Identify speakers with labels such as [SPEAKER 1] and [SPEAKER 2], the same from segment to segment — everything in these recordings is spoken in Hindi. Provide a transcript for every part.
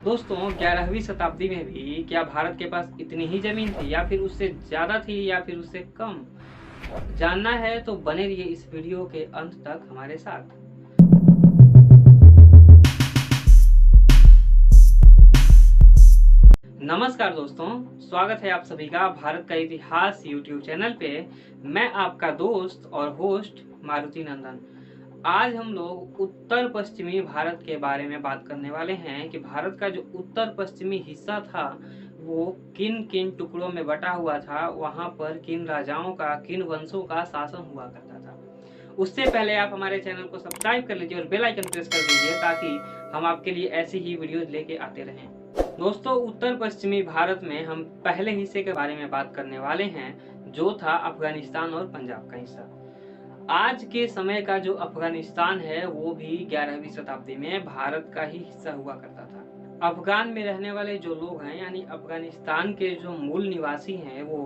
[SPEAKER 1] दोस्तों 11वीं शताब्दी में भी क्या भारत के पास इतनी ही जमीन थी या फिर उससे ज़्यादा थी या फिर उससे कम? जानना है तो बने रहिए इस वीडियो के अंत तक हमारे साथ। नमस्कार दोस्तों, स्वागत है आप सभी का भारत का इतिहास यूट्यूब चैनल पे। मैं आपका दोस्त और होस्ट मारुति नंदन। आज हम लोग उत्तर पश्चिमी भारत के बारे में बात करने वाले हैं कि भारत का जो उत्तर पश्चिमी हिस्सा था वो किन किन टुकड़ों में बटा हुआ था, वहां पर किन राजाओं का, किन वंशों का शासन हुआ करता था। उससे पहले आप हमारे चैनल को सब्सक्राइब कर लीजिए और बेल आइकन प्रेस कर दीजिए ताकि हम आपके लिए ऐसी ही वीडियोज लेके आते रहें। दोस्तों उत्तर पश्चिमी भारत में हम पहले हिस्से के बारे में बात करने वाले हैं जो था अफगानिस्तान और पंजाब का हिस्सा। आज के समय का जो अफगानिस्तान है वो भी 11वीं शताब्दी में भारत का ही हिस्सा हुआ करता था। अफगान में रहने वाले जो लोग हैं यानी अफगानिस्तान के जो मूल निवासी हैं वो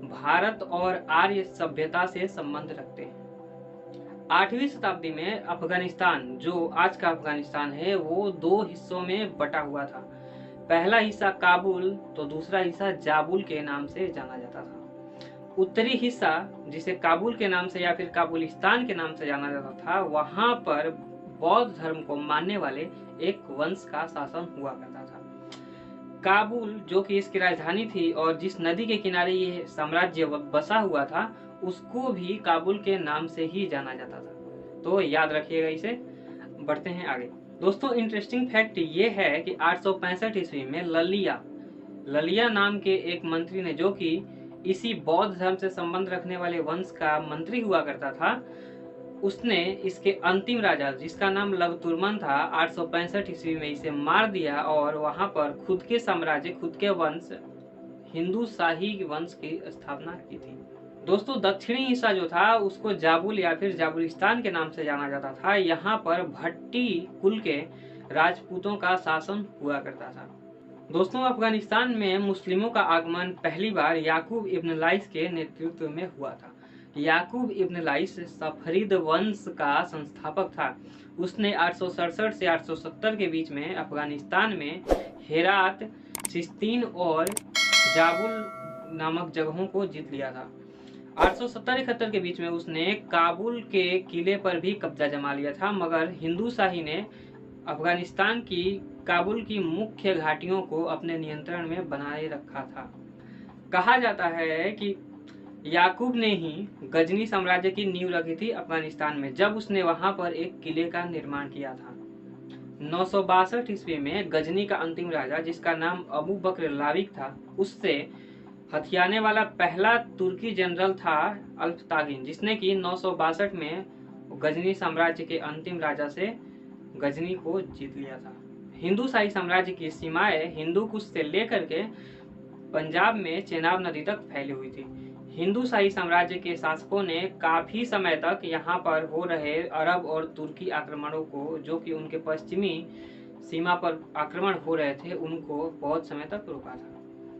[SPEAKER 1] भारत और आर्य सभ्यता से संबंध रखते हैं। 8वीं शताब्दी में अफगानिस्तान जो आज का अफगानिस्तान है वो दो हिस्सों में बटा हुआ था। पहला हिस्सा काबुल तो दूसरा हिस्सा जाबुल के नाम से जाना जाता था। उत्तरी हिस्सा जिसे काबुल के नाम से या फिर काबुलिस्तान के नाम से जाना जाता था, वहां पर बौद्ध धर्म को मानने वाले एक वंश का शासन हुआ करता था। काबुल जो कि इसकी राजधानी थी और जिस नदी के किनारे ये साम्राज्य बसा हुआ था उसको भी काबुल के नाम से ही जाना जाता था, तो याद रखिएगा इसे। बढ़ते हैं आगे। दोस्तों इंटरेस्टिंग फैक्ट ये है कि 865 ईस्वी में ललिया नाम के एक मंत्री ने, जो कि इसी बौद्ध धर्म से संबंध रखने वाले वंश का मंत्री हुआ करता था, उसने इसके अंतिम राजा जिसका नाम लवतुर्मन था 865 ईस्वी में इसे मार दिया और वहां पर खुद के साम्राज्य, खुद के वंश, हिंदू शाही वंश की स्थापना की थी। दोस्तों दक्षिणी हिस्सा जो था उसको जाबुल या फिर जाबुलिस्तान के नाम से जाना जाता था। यहाँ पर भट्टी कुल के राजपूतों का शासन हुआ करता था। दोस्तों अफगानिस्तान में मुस्लिमों का आगमन पहली बार याकूब इब्न लाइस के नेतृत्व में हुआ था। याकूब इब्न लाइस सफरीद वंश का संस्थापक था। उसने 867 से 870 के बीच में अफगानिस्तान में हेरात, सिस्तीन और जाबुल नामक जगहों को जीत लिया था। 870-71 के बीच में उसने काबुल के किले पर भी कब्जा जमा लिया था, मगर हिंदू शाही ने अफगानिस्तान की काबुल की मुख्य घाटियों को अपने नियंत्रण में बनाए रखा था। कहा जाता है कि याकूब ने ही गजनी साम्राज्य की नींव रखी थी अफगानिस्तान में, जब उसने वहां पर एक किले का निर्माण किया था। 962 ईस्वी में गजनी का अंतिम राजा जिसका नाम अबू बकर लाविक था, उससे हथियाने वाला पहला तुर्की जनरल था अल्पतागिन, जिसने कि 962 में गजनी साम्राज्य के अंतिम राजा से गजनी को जीत लिया था। हिंदू शाही साम्राज्य की सीमाएं हिंदू कुश से लेकर के पंजाब में चेनाब नदी तक फैली हुई थी। हिंदू शाही साम्राज्य के शासकों ने काफी समय तक यहाँ पर हो रहे अरब और तुर्की आक्रमणों को, जो कि उनके पश्चिमी सीमा पर आक्रमण हो रहे थे, उनको बहुत समय तक रोका था।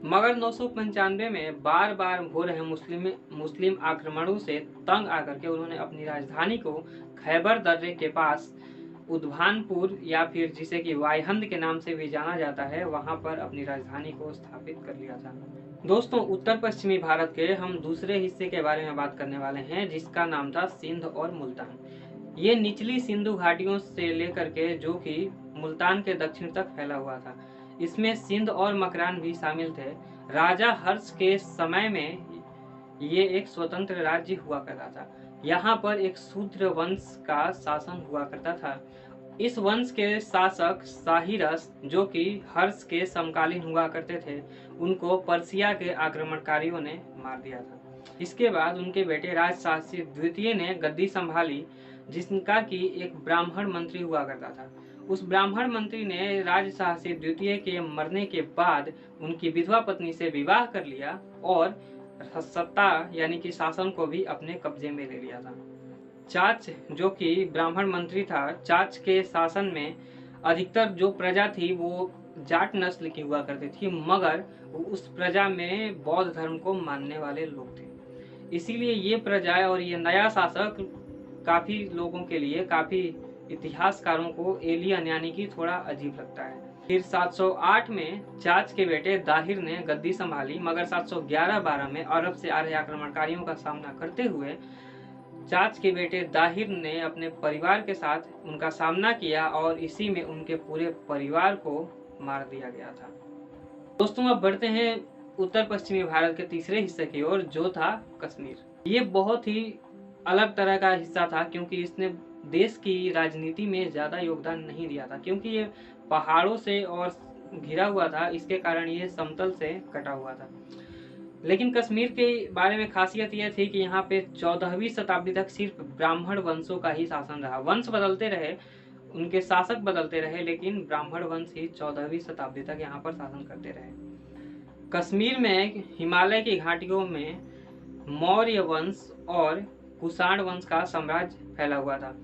[SPEAKER 1] मगर 995 में बार बार हो रहे मुस्लिम आक्रमणों से तंग आकर के उन्होंने अपनी राजधानी को खैबर दर्रे के पास उद्भानपुर या फिर जिसे कि वायहंद के नाम से भी जाना जाता है, वहां पर अपनी राजधानी को स्थापित कर लिया था। दोस्तों उत्तर पश्चिमी भारत के हम दूसरे हिस्से के बारे में बात करने वाले हैं जिसका नाम था सिंध और मुल्तान। ये निचली सिंधु घाटियों से लेकर के जो कि मुल्तान के दक्षिण तक फैला हुआ था। इसमें सिंध और मकरान भी शामिल थे। राजा हर्ष के समय में ये एक स्वतंत्र राज्य हुआ करता था। यहाँ पर एक शूद्र वंश का शासन हुआ करता था। इस वंश के शासक साहिरस, जो कि हर्ष के समकालीन हुआ करते थे, उनको पर्सिया के आक्रमणकारियों ने मार दिया था। इसके बाद उनके बेटे राजशाही द्वितीय ने गद्दी संभाली, जिसका कि एक ब्राह्मण मंत्री हुआ करता था। उस ब्राह्मण मंत्री ने राजशाही द्वितीय के मरने के बाद उनकी विधवा पत्नी से विवाह कर लिया और सत्ता यानी कि शासन को भी अपने कब्जे में ले लिया था। चाच जो कि ब्राह्मण मंत्री था, चाच के शासन में अधिकतर जो प्रजा थी वो जाट नस्ल की हुआ करती थी, मगर उस प्रजा में बौद्ध धर्म को मानने वाले लोग थे। इसीलिए ये प्रजा और ये नया शासक काफी लोगों के लिए, काफी इतिहासकारों को एलियन यानी कि थोड़ा अजीब लगता है। फिर 708 में चाच के बेटे दाहिर ने गद्दी संभाली, मगर 711-12 में अरब से आ रहे आक्रमणकारियों का सामना करते हुए चाच के बेटे दाहिर ने अपने परिवार के साथ उनका सामना किया और इसी में उनके पूरे परिवार को मार दिया गया था। दोस्तों अब बढ़ते हैं उत्तर पश्चिमी भारत के तीसरे हिस्से की ओर, जो था कश्मीर। ये बहुत ही अलग तरह का हिस्सा था क्योंकि इसने देश की राजनीति में ज़्यादा योगदान नहीं दिया था, क्योंकि ये पहाड़ों से और घिरा हुआ था, इसके कारण ये समतल से कटा हुआ था। लेकिन कश्मीर के बारे में खासियत यह थी कि यहाँ पे 14वीं शताब्दी तक सिर्फ ब्राह्मण वंशों का ही शासन रहा। वंश बदलते रहे, उनके शासक बदलते रहे, लेकिन ब्राह्मण वंश ही 14वीं शताब्दी तक यहाँ पर शासन करते रहे। कश्मीर में हिमालय की घाटियों में मौर्य वंश और कुषाण वंश का साम्राज्य फैला हुआ था।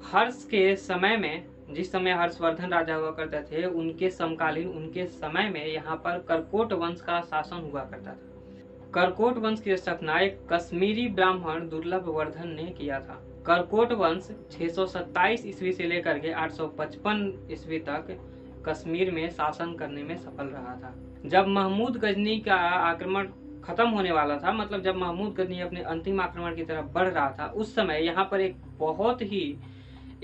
[SPEAKER 1] हर्ष के समय में, जिस समय हर्षवर्धन राजा हुआ करते थे, उनके समकालीन उनके समय में यहाँ पर करकोट वंश का शासन हुआ करता था। करकोट वंश की स्थापना एक कश्मीरी ब्राह्मण दुर्लभ वर्धन ने किया था। करकोट वंश 627 ईस्वी से लेकर के 855 ईस्वी तक कश्मीर में शासन करने में सफल रहा था। जब महमूद गजनी का आक्रमण खत्म होने वाला था, मतलब जब महमूद गजनी अपने अंतिम आक्रमण की तरफ बढ़ रहा था, उस समय यहाँ पर एक बहुत ही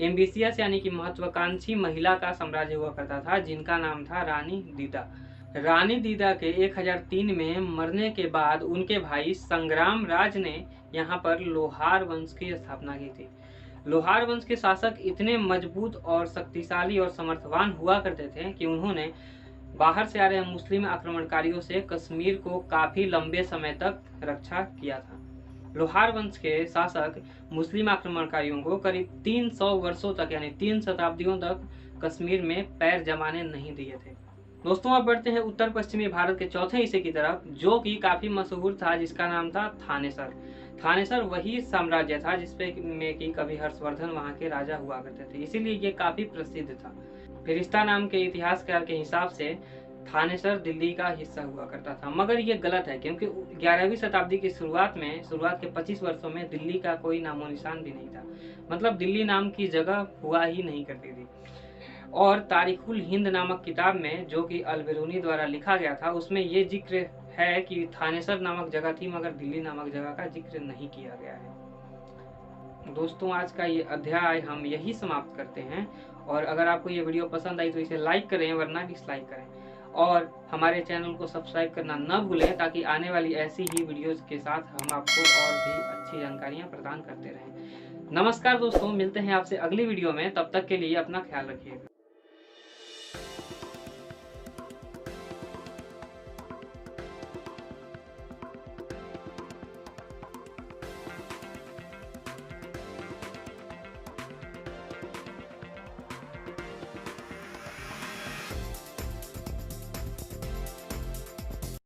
[SPEAKER 1] एम्बिशियस यानी कि महत्वाकांक्षी महिला का साम्राज्य हुआ करता था, जिनका नाम था रानी दीदा। रानी दीदा के 1003 में मरने के बाद उनके भाई संग्राम राज ने यहाँ पर लोहार वंश की स्थापना की थी। लोहार वंश के शासक इतने मजबूत और शक्तिशाली और समर्थवान हुआ करते थे कि उन्होंने बाहर से आ रहे मुस्लिम आक्रमणकारियों से कश्मीर को काफी लंबे समय तक रक्षा किया था। लोहार वंश के शासक मुस्लिम आक्रमणकारियों को करीब 300 वर्षों तक यानी 3 शताब्दियों तक कश्मीर में पैर जमाने नहीं दिए थे। दोस्तों अब बढ़ते हैं उत्तर पश्चिमी भारत के चौथे हिस्से की तरफ, जो कि काफी मशहूर था, जिसका नाम था थानेसर। थानेसर वही साम्राज्य था जिसपे में कि कभी हर्षवर्धन वहाँ के राजा हुआ करते थे, इसीलिए ये काफी प्रसिद्ध था। फिरिश्ता नाम के इतिहासकार के हिसाब से थानेसर दिल्ली का हिस्सा हुआ करता था, मगर ये गलत है क्योंकि 11वीं शताब्दी की शुरुआत के 25 वर्षों में दिल्ली का कोई नामो निशान भी नहीं था। मतलब दिल्ली नाम की जगह हुआ ही नहीं करती थी। और तारीखुल हिंद नामक किताब में, जो कि अल-बिरूनी द्वारा लिखा गया था, उसमें ये जिक्र है कि थानेसर नामक जगह थी, मगर दिल्ली नामक जगह का जिक्र नहीं किया गया है। दोस्तों आज का ये अध्याय हम यही समाप्त करते हैं, और अगर आपको ये वीडियो पसंद आई तो इसे लाइक करें, वरना डिसलाइक करें, और हमारे चैनल को सब्सक्राइब करना न भूलें, ताकि आने वाली ऐसी ही वीडियोस के साथ हम आपको और भी अच्छी जानकारियाँ प्रदान करते रहें। नमस्कार दोस्तों, मिलते हैं आपसे अगली वीडियो में, तब तक के लिए अपना ख्याल रखिएगा।